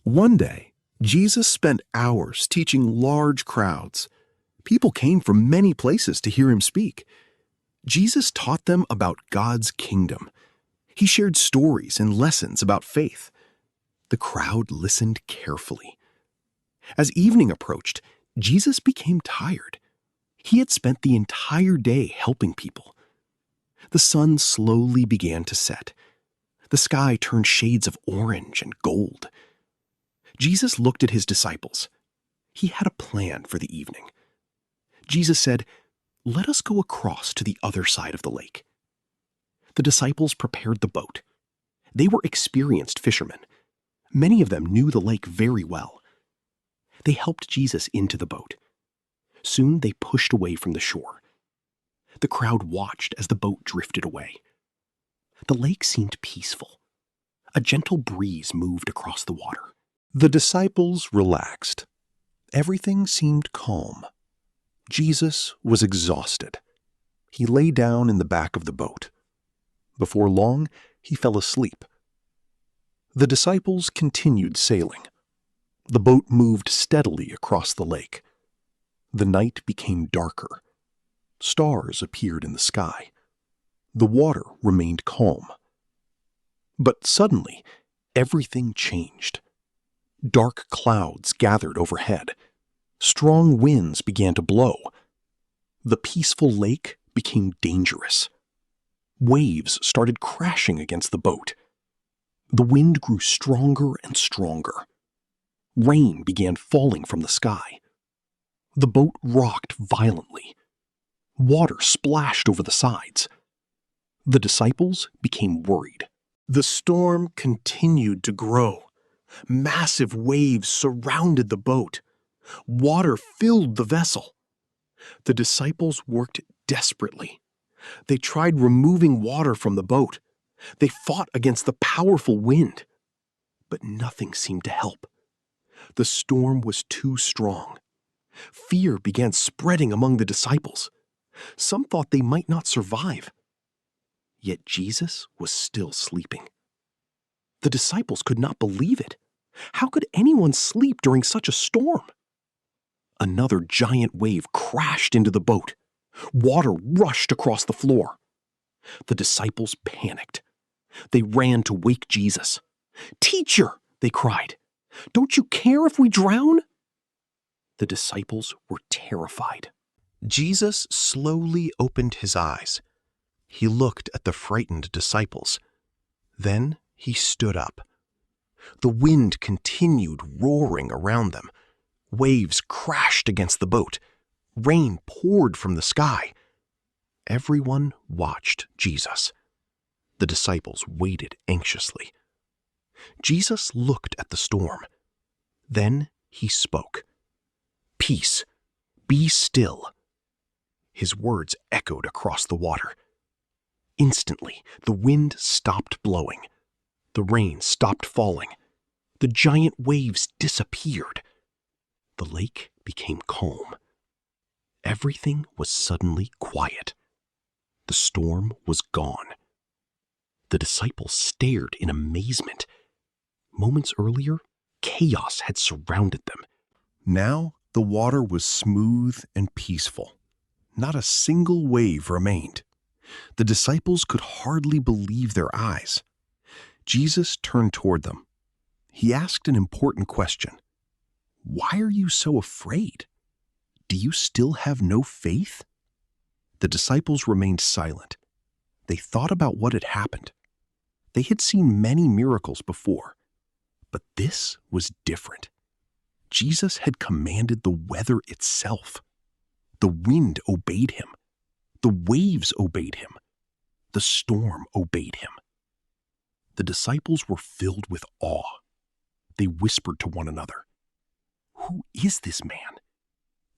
One day, Jesus spent hours teaching large crowds. People came from many places to hear him speak. Jesus taught them about God's kingdom. He shared stories and lessons about faith. The crowd listened carefully. As evening approached, Jesus became tired. He had spent the entire day helping people. The sun slowly began to set. The sky turned shades of orange and gold. Jesus looked at his disciples. He had a plan for the evening. Jesus said, "Let us go across to the other side of the lake." The disciples prepared the boat. They were experienced fishermen. Many of them knew the lake very well. They helped Jesus into the boat. Soon they pushed away from the shore. The crowd watched as the boat drifted away. The lake seemed peaceful. A gentle breeze moved across the water. The disciples relaxed. Everything seemed calm. Jesus was exhausted. He lay down in the back of the boat. Before long, he fell asleep. The disciples continued sailing. The boat moved steadily across the lake. The night became darker. Stars appeared in the sky. The water remained calm. But suddenly, everything changed. Dark clouds gathered overhead. Strong winds began to blow. The peaceful lake became dangerous. Waves started crashing against the boat. The wind grew stronger and stronger. Rain began falling from the sky. The boat rocked violently. Water splashed over the sides. The disciples became worried. The storm continued to grow. Massive waves surrounded the boat. Water filled the vessel. The disciples worked desperately. They tried removing water from the boat. They fought against the powerful wind. But nothing seemed to help. The storm was too strong. Fear began spreading among the disciples. Some thought they might not survive. Yet Jesus was still sleeping. The disciples could not believe it. How could anyone sleep during such a storm? Another giant wave crashed into the boat. Water rushed across the floor. The disciples panicked. They ran to wake Jesus. "Teacher," they cried, "don't you care if we drown?" The disciples were terrified. Jesus slowly opened his eyes. He looked at the frightened disciples. Then he stood up. The wind continued roaring around them. Waves crashed against the boat. Rain poured from the sky. Everyone watched Jesus. The disciples waited anxiously. Jesus looked at the storm. Then he spoke. "Peace, be still." His words echoed across the water. Instantly, the wind stopped blowing. The rain stopped falling. The giant waves disappeared. The lake became calm. Everything was suddenly quiet. The storm was gone. The disciples stared in amazement. Moments earlier, chaos had surrounded them. Now, the water was smooth and peaceful. Not a single wave remained. The disciples could hardly believe their eyes. Jesus turned toward them. He asked an important question. "Why are you so afraid? Do you still have no faith?" The disciples remained silent. They thought about what had happened. They had seen many miracles before, but this was different. Jesus had commanded the weather itself. The wind obeyed him. The waves obeyed him. The storm obeyed him. The disciples were filled with awe. They whispered to one another, "Who is this man?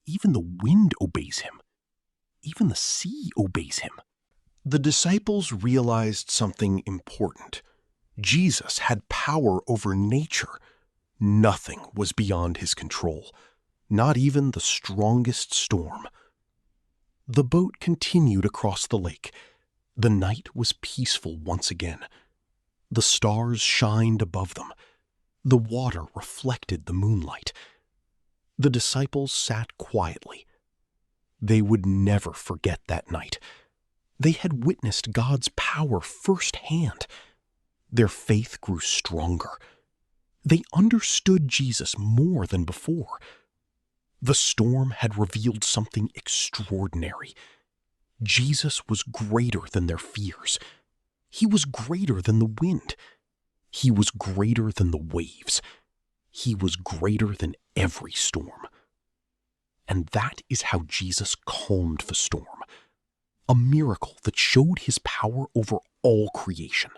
Even the wind obeys him. Even the sea obeys him." The disciples realized something important. Jesus had power over nature. Nothing was beyond his control, not even the strongest storm. The boat continued across the lake. The night was peaceful once again. The stars shined above them. The water reflected the moonlight. The disciples sat quietly. They would never forget that night. They had witnessed God's power firsthand. Their faith grew stronger. They understood Jesus more than before. The storm had revealed something extraordinary. Jesus was greater than their fears. He was greater than the wind. He was greater than the waves. He was greater than every storm. And that is how Jesus calmed the storm. A miracle that showed his power over all creation.